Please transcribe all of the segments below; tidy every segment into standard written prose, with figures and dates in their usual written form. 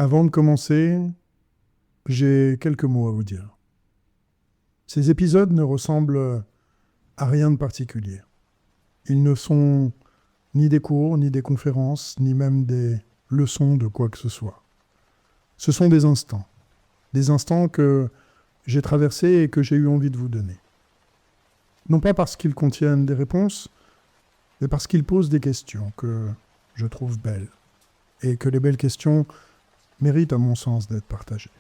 Avant de commencer, j'ai quelques mots à vous dire. Ces épisodes ne ressemblent à rien de particulier. Ils ne sont ni des cours, ni des conférences, ni même des leçons de quoi que ce soit. Ce sont des instants que j'ai traversés et que j'ai eu envie de vous donner. Non pas parce qu'ils contiennent des réponses, mais parce qu'ils posent des questions que je trouve belles, et que les belles questions méritent à mon sens d'être partagées.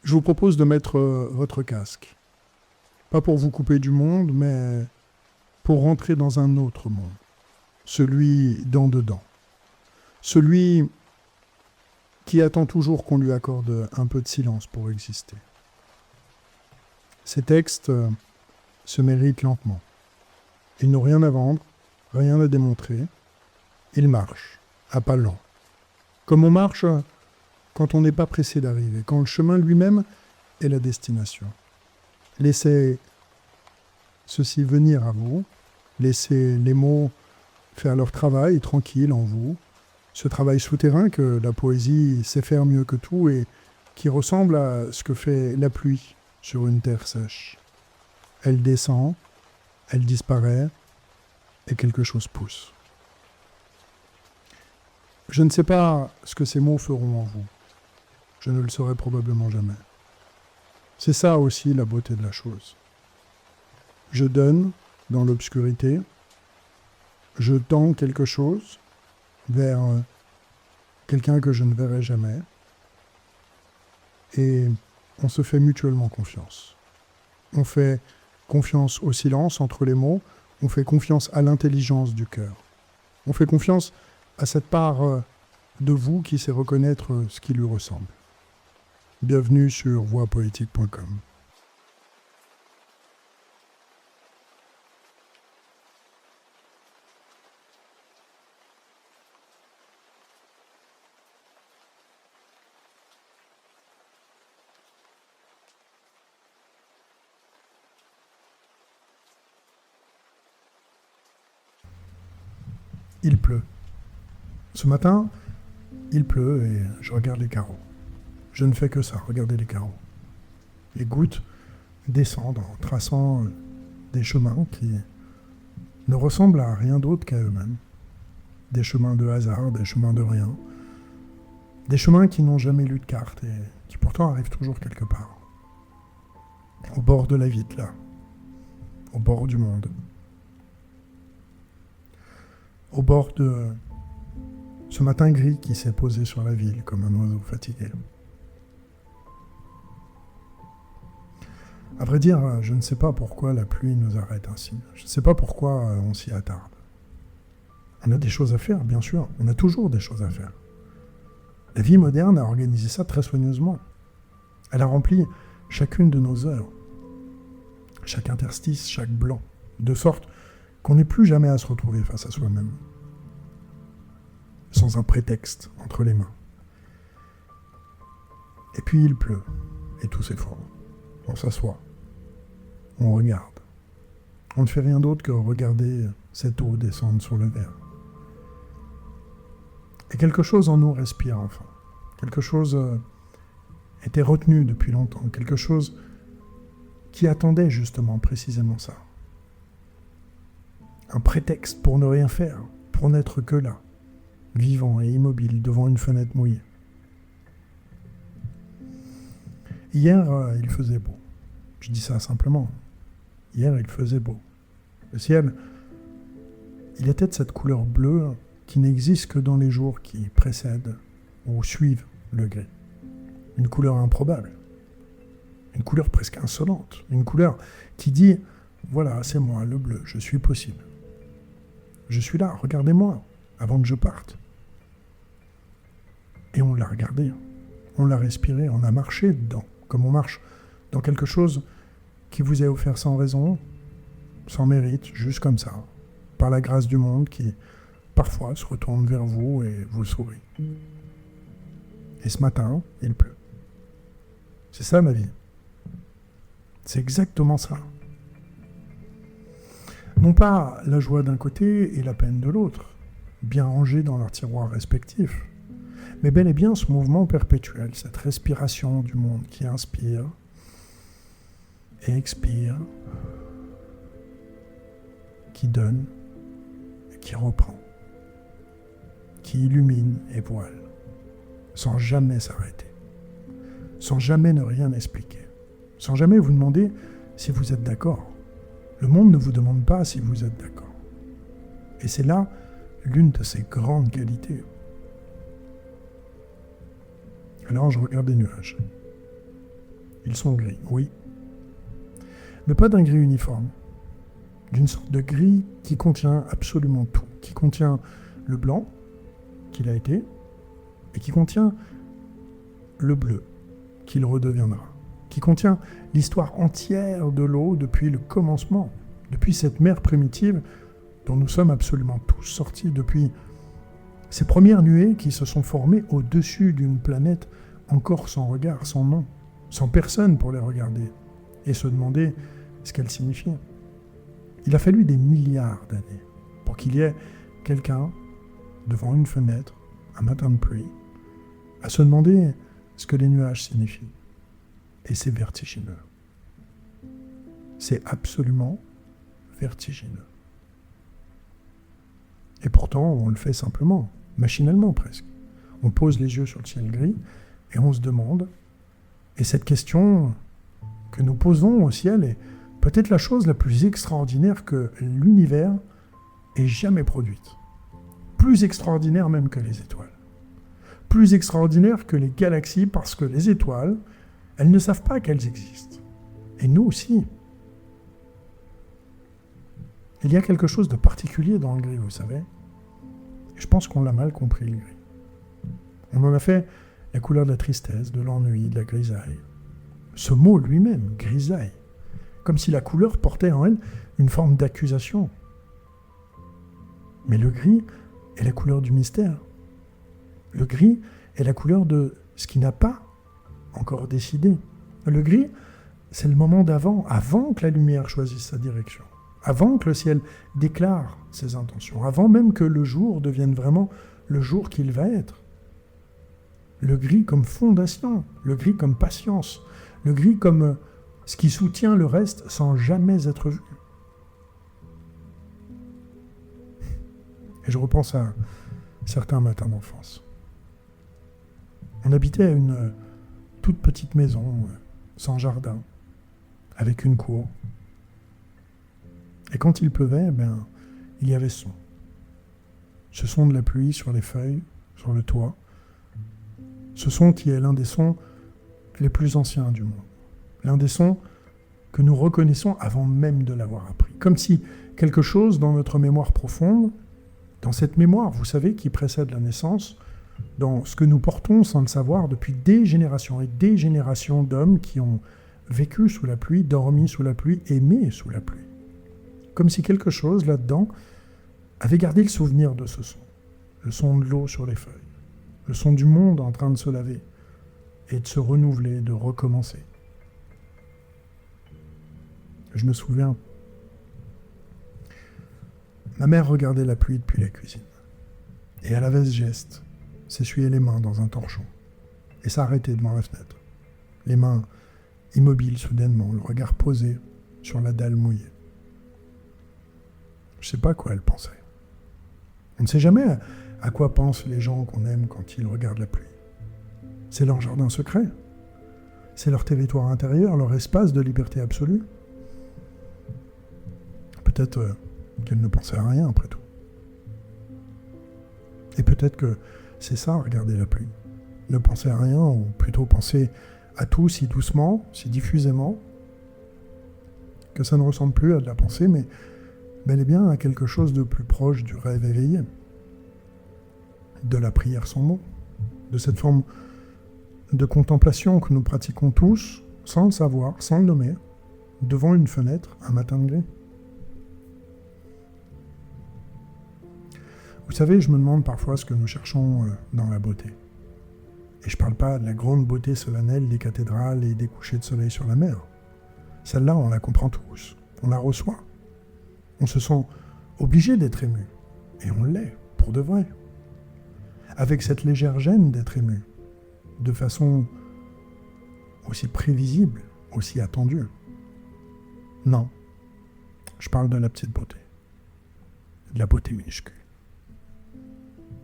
Je vous propose de mettre votre casque, pas pour vous couper du monde, mais pour rentrer dans un autre monde, celui d'en dedans, celui qui attend toujours qu'on lui accorde un peu de silence pour exister. Ces textes se méritent lentement. Ils n'ont rien à vendre, rien à démontrer. Ils marchent, à pas lents. Comme on marche quand on n'est pas pressé d'arriver, quand le chemin lui-même est la destination. Laissez ceci venir à vous, laissez les mots faire leur travail tranquille en vous, ce travail souterrain que la poésie sait faire mieux que tout et qui ressemble à ce que fait la pluie sur une terre sèche. Elle descend, elle disparaît et quelque chose pousse. Je ne sais pas ce que ces mots feront en vous. Je ne le saurai probablement jamais. C'est ça aussi la beauté de la chose. Je donne dans l'obscurité, je tends quelque chose vers quelqu'un que je ne verrai jamais, et on se fait mutuellement confiance. On fait confiance au silence entre les mots, on fait confiance à l'intelligence du cœur. On fait confiance à cette part de vous qui sait reconnaître ce qui lui ressemble. Bienvenue sur voixpoétique.com. Il pleut. Ce matin, il pleut et je regarde les carreaux. Je ne fais que ça, regarder les carreaux. Les gouttes descendent en traçant des chemins qui ne ressemblent à rien d'autre qu'à eux-mêmes. Des chemins de hasard, des chemins de rien. Des chemins qui n'ont jamais lu de carte et qui pourtant arrivent toujours quelque part. Au bord de la vitre, là. Au bord du monde. Au bord de ce matin gris qui s'est posé sur la ville comme un oiseau fatigué. À vrai dire, je ne sais pas pourquoi la pluie nous arrête ainsi. Je ne sais pas pourquoi on s'y attarde. On a des choses à faire, bien sûr. On a toujours des choses à faire. La vie moderne a organisé ça très soigneusement. Elle a rempli chacune de nos heures, chaque interstice, chaque blanc, de sorte qu'on n'est plus jamais à se retrouver face à soi-même, sans un prétexte entre les mains. Et puis il pleut, et tout s'effondre. On s'assoit, on regarde. On ne fait rien d'autre que regarder cette eau descendre sur le verre. Et quelque chose en nous respire enfin. Quelque chose était retenu depuis longtemps, quelque chose qui attendait justement précisément ça. Un prétexte pour ne rien faire, pour n'être que là, vivant et immobile devant une fenêtre mouillée. Hier, il faisait beau. Je dis ça simplement. Hier, il faisait beau. Le ciel, il était de cette couleur bleue qui n'existe que dans les jours qui précèdent ou suivent le gris. Une couleur improbable. Une couleur presque insolente. Une couleur qui dit « Voilà, c'est moi, le bleu, je suis possible. Je suis là, regardez-moi, avant que je parte. » Et on l'a regardé, on l'a respiré, on a marché dedans, comme on marche dans quelque chose qui vous est offert sans raison, sans mérite, juste comme ça, par la grâce du monde qui, parfois, se retourne vers vous et vous sourit. Et ce matin, il pleut. C'est ça ma vie. C'est exactement ça. Non pas la joie d'un côté et la peine de l'autre, bien rangés dans leurs tiroirs respectifs, mais bel et bien ce mouvement perpétuel, cette respiration du monde qui inspire et expire, qui donne et qui reprend, qui illumine et voile, sans jamais s'arrêter, sans jamais ne rien expliquer, sans jamais vous demander si vous êtes d'accord. Le monde ne vous demande pas si vous êtes d'accord. Et c'est là l'une de ses grandes qualités. Alors je regarde les nuages. Ils sont gris, oui. Mais pas d'un gris uniforme. D'une sorte de gris qui contient absolument tout. Qui contient le blanc, qu'il a été, et qui contient le bleu, qu'il redeviendra. Qui contient l'histoire entière de l'eau depuis le commencement, depuis cette mer primitive dont nous sommes absolument tous sortis, depuis ces premières nuées qui se sont formées au-dessus d'une planète encore sans regard, sans nom, sans personne pour les regarder et se demander ce qu'elles signifiaient. Il a fallu des milliards d'années pour qu'il y ait quelqu'un devant une fenêtre, un matin de pluie, à se demander ce que les nuages signifient. Et c'est vertigineux. C'est absolument vertigineux. Et pourtant, on le fait simplement, machinalement presque. On pose les yeux sur le ciel gris et on se demande, et cette question que nous posons au ciel est peut-être la chose la plus extraordinaire que l'univers ait jamais produite. Plus extraordinaire même que les étoiles. Plus extraordinaire que les galaxies, parce que les étoiles, elles ne savent pas qu'elles existent. Et nous aussi. Il y a quelque chose de particulier dans le gris, vous savez. Et je pense qu'on l'a mal compris, le gris. On en a fait la couleur de la tristesse, de l'ennui, de la grisaille. Ce mot lui-même, grisaille, comme si la couleur portait en elle une forme d'accusation. Mais le gris est la couleur du mystère. Le gris est la couleur de ce qui n'a pas encore décidé. Le gris, c'est le moment d'avant, avant que la lumière choisisse sa direction, avant que le ciel déclare ses intentions, avant même que le jour devienne vraiment le jour qu'il va être. Le gris comme fondation, le gris comme patience, le gris comme ce qui soutient le reste sans jamais être vu. Et je repense à certains matins d'enfance. On habitait à une toute petite maison, sans jardin, avec une cour. Et quand il pleuvait, il y avait ce son de la pluie sur les feuilles, sur le toit. Ce son qui est l'un des sons les plus anciens du monde. L'un des sons que nous reconnaissons avant même de l'avoir appris. Comme si quelque chose dans notre mémoire profonde, dans cette mémoire, vous savez, qui précède la naissance, dans ce que nous portons sans le savoir depuis des générations et des générations d'hommes qui ont vécu sous la pluie, dormi sous la pluie, aimé sous la pluie. Comme si quelque chose là-dedans avait gardé le souvenir de ce son. Le son de l'eau sur les feuilles. Le son du monde en train de se laver et de se renouveler, de recommencer. Je me souviens, ma mère regardait la pluie depuis la cuisine. Et elle avait ce geste, s'essuyer les mains dans un torchon et s'arrêter devant la fenêtre. Les mains immobiles soudainement, le regard posé sur la dalle mouillée. Je ne sais pas à quoi elle pensait. On ne sait jamais à quoi pensent les gens qu'on aime quand ils regardent la pluie. C'est leur jardin secret. C'est leur territoire intérieur, leur espace de liberté absolue. Peut-être qu'elle ne pensait à rien après tout. Et peut-être que c'est ça, regarder la pluie. Ne penser à rien, ou plutôt penser à tout si doucement, si diffusément, que ça ne ressemble plus à de la pensée, mais bel et bien à quelque chose de plus proche du rêve éveillé, de la prière sans mots, de cette forme de contemplation que nous pratiquons tous, sans le savoir, sans le nommer, devant une fenêtre, un matin de gris. Vous savez, je me demande parfois ce que nous cherchons dans la beauté. Et je ne parle pas de la grande beauté solennelle des cathédrales et des couchers de soleil sur la mer. Celle-là, on la comprend tous, on la reçoit. On se sent obligé d'être ému, et on l'est, pour de vrai. avec cette légère gêne d'être ému, de façon aussi prévisible, aussi attendue. Non, je parle de la petite beauté, de la beauté minuscule,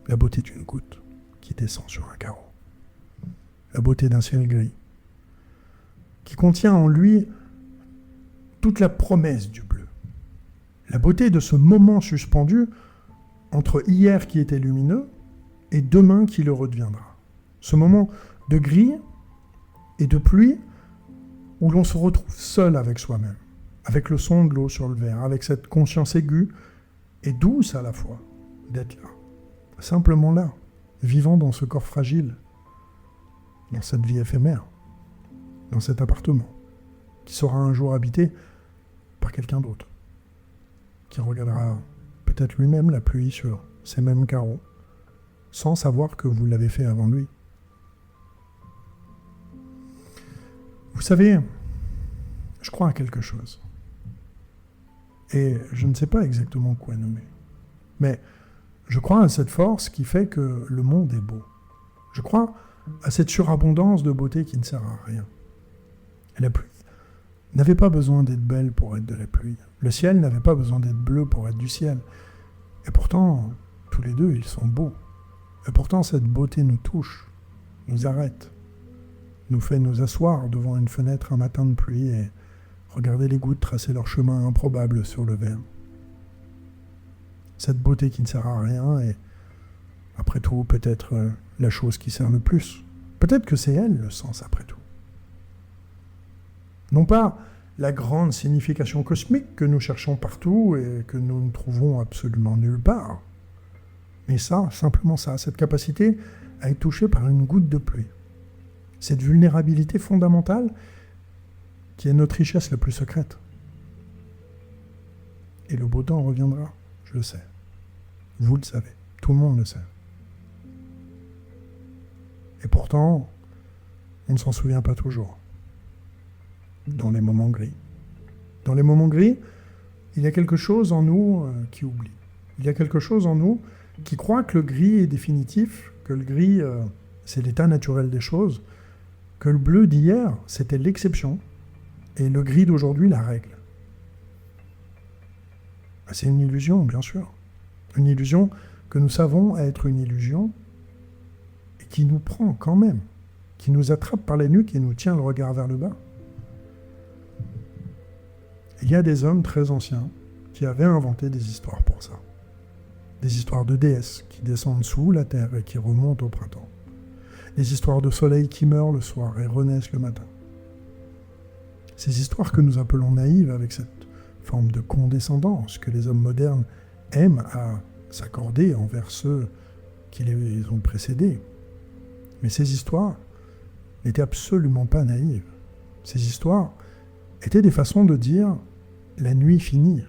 la beauté d'une goutte qui descend sur un carreau, la beauté d'un ciel gris, qui contient en lui toute la promesse du bleu, la beauté de ce moment suspendu entre hier qui était lumineux et demain qui le redeviendra. Ce moment de gris et de pluie où l'on se retrouve seul avec soi-même, avec le son de l'eau sur le verre, avec cette conscience aiguë et douce à la fois d'être là, simplement là, vivant dans ce corps fragile, dans cette vie éphémère, dans cet appartement, qui sera un jour habité par quelqu'un d'autre, qui regardera peut-être lui-même la pluie sur ces mêmes carreaux, sans savoir que vous l'avez fait avant lui. Vous savez, je crois à quelque chose. Et je ne sais pas exactement quoi nommer. Mais je crois à cette force qui fait que le monde est beau. Je crois à cette surabondance de beauté qui ne sert à rien. Et la pluie n'avait pas besoin d'être belle pour être de la pluie. Le ciel n'avait pas besoin d'être bleu pour être du ciel. Et pourtant, tous les deux, ils sont beaux. Et pourtant, cette beauté nous touche, nous arrête, nous fait nous asseoir devant une fenêtre un matin de pluie et regarder les gouttes tracer leur chemin improbable sur le verre. Cette beauté qui ne sert à rien est, après tout, peut-être la chose qui sert le plus. Peut-être que c'est elle le sens, après tout. Non pas la grande signification cosmique que nous cherchons partout et que nous ne trouvons absolument nulle part, mais ça, simplement ça, cette capacité à être touché par une goutte de pluie. Cette vulnérabilité fondamentale qui est notre richesse la plus secrète. Et le beau temps reviendra, je le sais. Vous le savez, tout le monde le sait. Et pourtant, on ne s'en souvient pas toujours. Dans les moments gris. Dans les moments gris, il y a quelque chose en nous qui oublie. Il y a quelque chose en nous qui croit que le gris est définitif, que le gris, c'est l'état naturel des choses, que le bleu d'hier, c'était l'exception, et le gris d'aujourd'hui, la règle. C'est une illusion, bien sûr. Une illusion que nous savons être une illusion, et qui nous prend quand même, qui nous attrape par la nuque et nous tient le regard vers le bas. Il y a des hommes très anciens qui avaient inventé des histoires pour ça. Des histoires de déesses qui descendent sous la terre et qui remontent au printemps. Des histoires de soleil qui meurt le soir et renaissent le matin. Ces histoires que nous appelons naïves avec cette forme de condescendance que les hommes modernes aiment à s'accorder envers ceux qui les ont précédés. Mais ces histoires n'étaient absolument pas naïves. Ces histoires étaient des façons de dire « la nuit finit,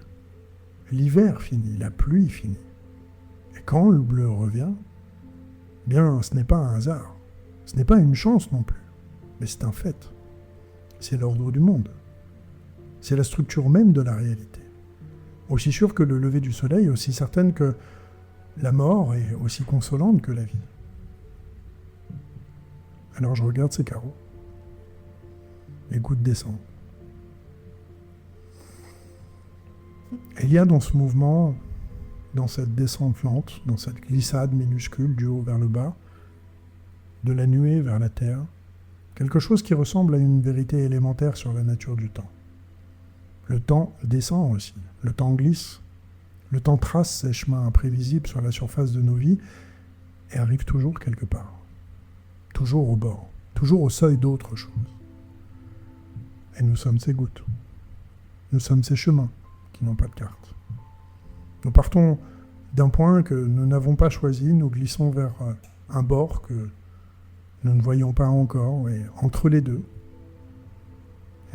l'hiver finit, la pluie finit ». Et quand le bleu revient, bien, ce n'est pas un hasard, ce n'est pas une chance non plus, mais c'est un fait. C'est l'ordre du monde. C'est la structure même de la réalité. Aussi sûre que le lever du soleil, aussi certaine que la mort est aussi consolante que la vie. Alors je regarde ces carreaux. Les gouttes descendent. Et il y a dans ce mouvement, dans cette descente lente, dans cette glissade minuscule du haut vers le bas, de la nuée vers la terre, quelque chose qui ressemble à une vérité élémentaire sur la nature du temps. Le temps descend aussi, le temps glisse, le temps trace ses chemins imprévisibles sur la surface de nos vies et arrive toujours quelque part, toujours au bord, toujours au seuil d'autre chose. Et nous sommes ces gouttes, nous sommes ces chemins qui n'ont pas de carte. Nous partons d'un point que nous n'avons pas choisi, nous glissons vers un bord que nous ne voyons pas encore, et entre les deux,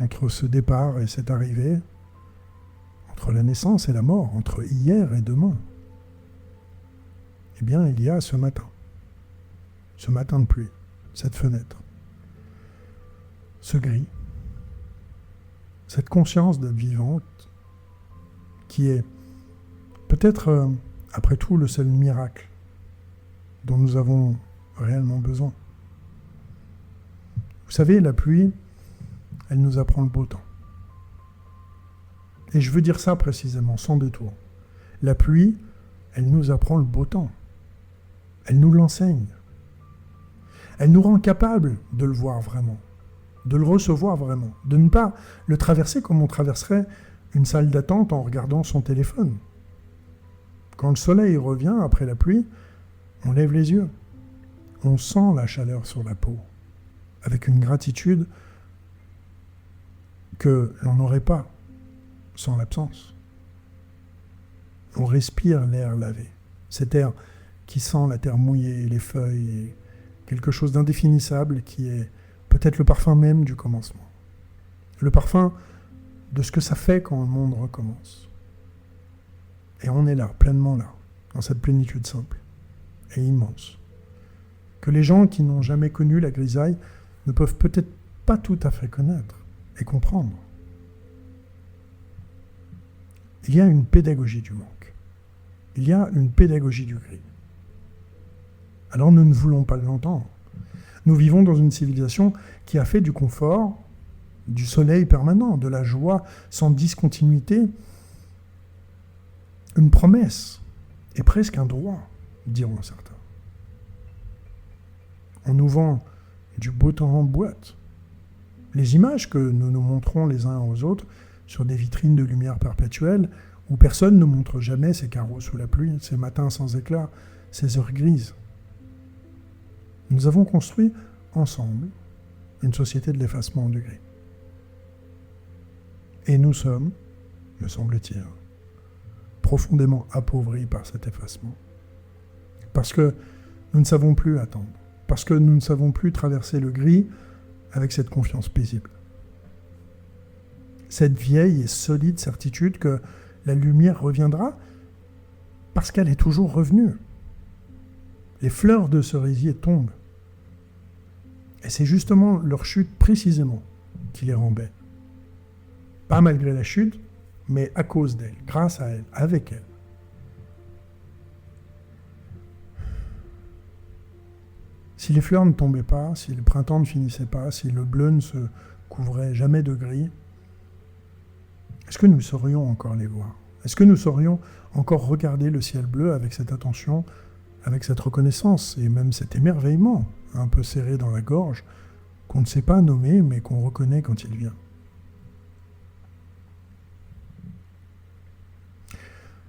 entre ce départ et cette arrivée, entre la naissance et la mort, entre hier et demain, eh bien, il y a ce matin de pluie, cette fenêtre, ce gris, cette conscience d'être vivante, qui est peut-être, après tout, le seul miracle dont nous avons réellement besoin. Vous savez, la pluie, elle nous apprend le beau temps. Et je veux dire ça précisément, sans détour. La pluie, elle nous apprend le beau temps. Elle nous l'enseigne. Elle nous rend capables de le voir vraiment, de le recevoir vraiment, de ne pas le traverser comme on traverserait une salle d'attente en regardant son téléphone. Quand le soleil revient après la pluie, on lève les yeux. On sent la chaleur sur la peau, avec une gratitude que l'on n'aurait pas sans l'absence. On respire l'air lavé, cet air qui sent la terre mouillée, les feuilles, et quelque chose d'indéfinissable qui est peut-être le parfum même du commencement. Le parfum de ce que ça fait quand le monde recommence. Et on est là, pleinement là, dans cette plénitude simple et immense, que les gens qui n'ont jamais connu la grisaille ne peuvent peut-être pas tout à fait connaître et comprendre. Il y a une pédagogie du manque. Il y a une pédagogie du gris. Alors nous ne voulons pas l'entendre. Nous vivons dans une civilisation qui a fait du confort, du soleil permanent, de la joie sans discontinuité, une promesse et presque un droit, diront certains. On nous vend du beau temps en boîte. Les images que nous nous montrons les uns aux autres sur des vitrines de lumière perpétuelle où personne ne montre jamais ses carreaux sous la pluie, ses matins sans éclat, ses heures grises. Nous avons construit ensemble une société de l'effacement du gris. Et nous sommes, me semble-t-il, profondément appauvris par cet effacement. Parce que nous ne savons plus attendre. Parce que nous ne savons plus traverser le gris avec cette confiance paisible. Cette vieille et solide certitude que la lumière reviendra parce qu'elle est toujours revenue. Les fleurs de cerisier tombent. Et c'est justement leur chute précisément qui les rend belles. Pas malgré la chute, mais à cause d'elle, grâce à elle, avec elle. Si les fleurs ne tombaient pas, si le printemps ne finissait pas, si le bleu ne se couvrait jamais de gris, est-ce que nous saurions encore les voir? Est-ce que nous saurions encore regarder le ciel bleu avec cette attention, avec cette reconnaissance et même cet émerveillement un peu serré dans la gorge qu'on ne sait pas nommer mais qu'on reconnaît quand il vient?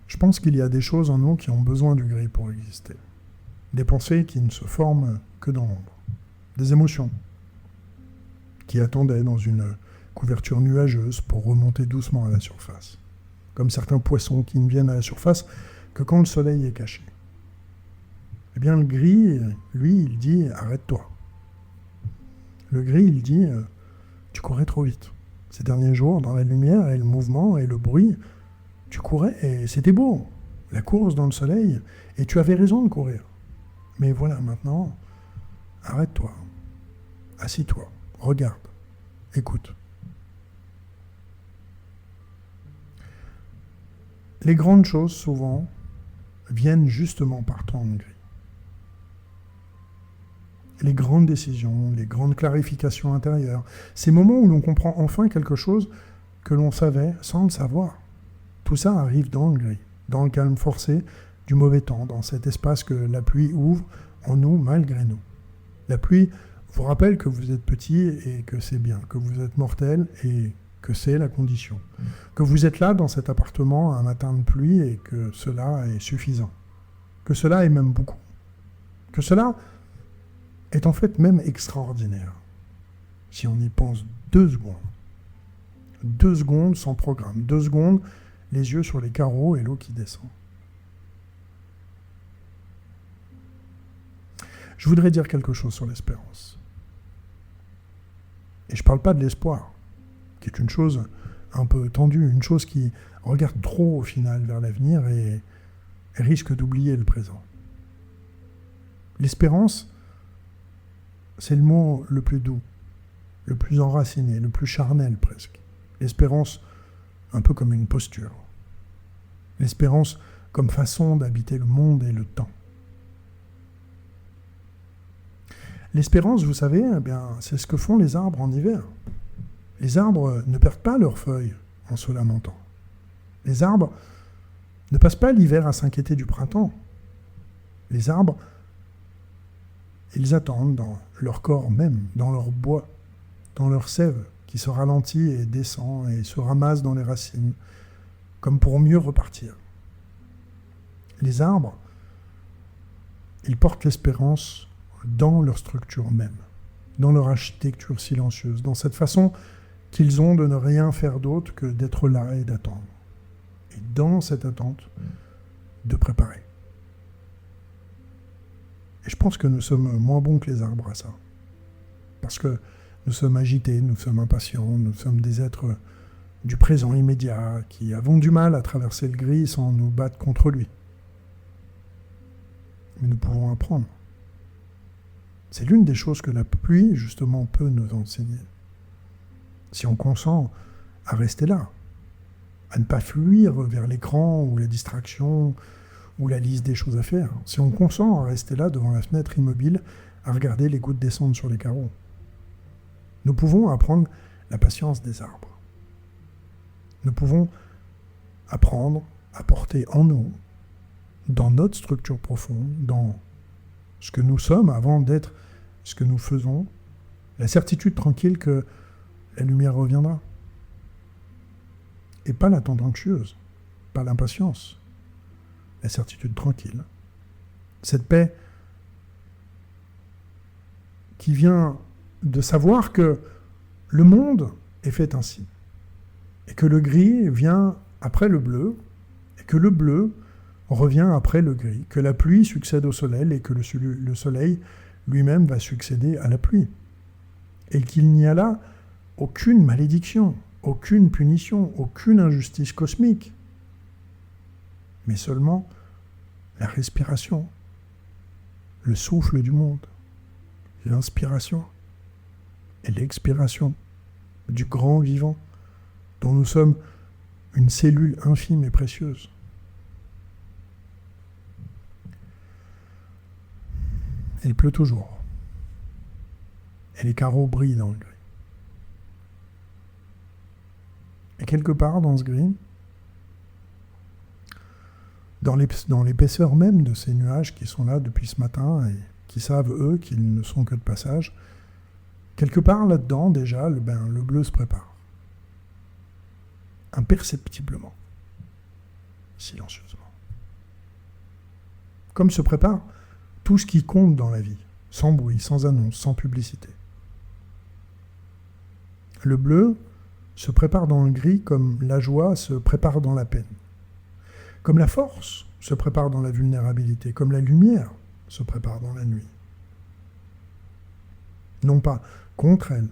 Je pense qu'il y a des choses en nous qui ont besoin du gris pour exister. Des pensées qui ne se forment que dans l'ombre. Des émotions qui attendaient dans une couverture nuageuse pour remonter doucement à la surface. Comme certains poissons qui ne viennent à la surface que quand le soleil est caché. Eh bien, le gris, lui, il dit « arrête-toi ». Le gris, il dit « tu courais trop vite ». Ces derniers jours, dans la lumière et le mouvement et le bruit, tu courais et c'était beau. La course dans le soleil, et tu avais raison de courir. Mais voilà, maintenant, arrête-toi, assis-toi, regarde, écoute. Les grandes choses, souvent, viennent justement par temps de gris. Les grandes décisions, les grandes clarifications intérieures, ces moments où l'on comprend enfin quelque chose que l'on savait sans le savoir. Tout ça arrive dans le gris, dans le calme forcé du mauvais temps, dans cet espace que la pluie ouvre en nous malgré nous. La pluie vous rappelle que vous êtes petit et que c'est bien, que vous êtes mortel et que c'est la condition, que vous êtes là dans cet appartement un matin de pluie et que cela est suffisant, que cela est même beaucoup, que cela est en fait même extraordinaire, si on y pense 2 secondes. 2 secondes sans programme, 2 secondes, les yeux sur les carreaux et l'eau qui descend. Je voudrais dire quelque chose sur l'espérance. Et je ne parle pas de l'espoir, qui est une chose un peu tendue, une chose qui regarde trop au final vers l'avenir et risque d'oublier le présent. L'espérance, c'est le mot le plus doux, le plus enraciné, le plus charnel presque. L'espérance, un peu comme une posture. L'espérance comme façon d'habiter le monde et le temps. L'espérance, vous savez, eh bien, c'est ce que font les arbres en hiver. Les arbres ne perdent pas leurs feuilles en se lamentant. Les arbres ne passent pas l'hiver à s'inquiéter du printemps. Les arbres, ils attendent dans leur corps même, dans leur bois, dans leur sève, qui se ralentit et descend et se ramasse dans les racines, comme pour mieux repartir. Les arbres, ils portent l'espérance dans leur structure même, dans leur architecture silencieuse, dans cette façon qu'ils ont de ne rien faire d'autre que d'être là et d'attendre. Et dans cette attente, de préparer. Et je pense que nous sommes moins bons que les arbres à ça. Parce que nous sommes agités, nous sommes impatients, nous sommes des êtres du présent immédiat qui avons du mal à traverser le gris sans nous battre contre lui. Mais nous pouvons apprendre. C'est l'une des choses que la pluie, justement, peut nous enseigner. Si on consent à rester là, à ne pas fuir vers l'écran ou la distraction ou la liste des choses à faire, si on consent à rester là devant la fenêtre immobile, à regarder les gouttes descendre sur les carreaux, nous pouvons apprendre la patience des arbres. Nous pouvons apprendre à porter en nous, dans notre structure profonde, dans ce que nous sommes avant d'être ce que nous faisons, la certitude tranquille que la lumière reviendra. Et pas l'attente anxieuse, pas l'impatience, la certitude tranquille. Cette paix qui vient de savoir que le monde est fait ainsi, et que le gris vient après le bleu, et que le bleu revient après le gris, que la pluie succède au soleil, et que le soleil lui-même va succéder à la pluie. Et qu'il n'y a là aucune malédiction, aucune punition, aucune injustice cosmique, mais seulement la respiration, le souffle du monde, l'inspiration et l'expiration du grand vivant, dont nous sommes une cellule infime et précieuse. Il pleut toujours, et les carreaux brillent dans le gris. Et quelque part dans ce gris, dans l'épaisseur même de ces nuages qui sont là depuis ce matin et qui savent, eux, qu'ils ne sont que de passage, quelque part là-dedans, déjà, le bleu se prépare. Imperceptiblement, silencieusement. Comme se prépare tout ce qui compte dans la vie, sans bruit, sans annonce, sans publicité. Le bleu se prépare dans le gris comme la joie se prépare dans la peine. Comme la force se prépare dans la vulnérabilité, comme la lumière se prépare dans la nuit. Non pas contre elle,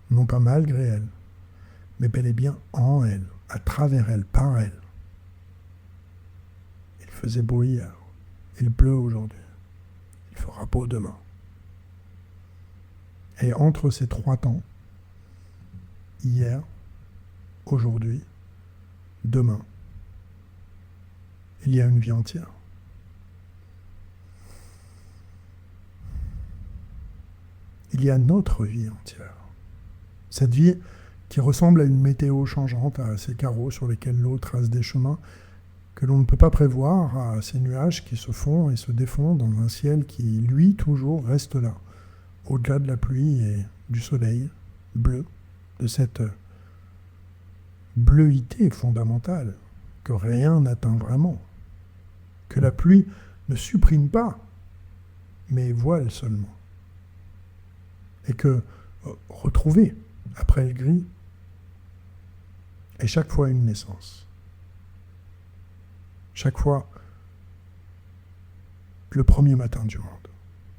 non pas malgré elle, mais bel et bien en elle, à travers elle, par elle. Il faisait beau hier, il pleut aujourd'hui, il fera beau demain. Et entre ces trois temps, hier, aujourd'hui, demain, il y a une vie entière. Il y a notre vie entière. Cette vie qui ressemble à une météo changeante, à ces carreaux sur lesquels l'eau trace des chemins que l'on ne peut pas prévoir, à ces nuages qui se font et se défont dans un ciel qui, lui, toujours reste là, au-delà de la pluie et du soleil bleu, de cette bleuité fondamentale que rien n'atteint vraiment, que la pluie ne supprime pas, mais voile seulement. Et que retrouver, après le gris, est chaque fois une naissance. Chaque fois, le premier matin du monde.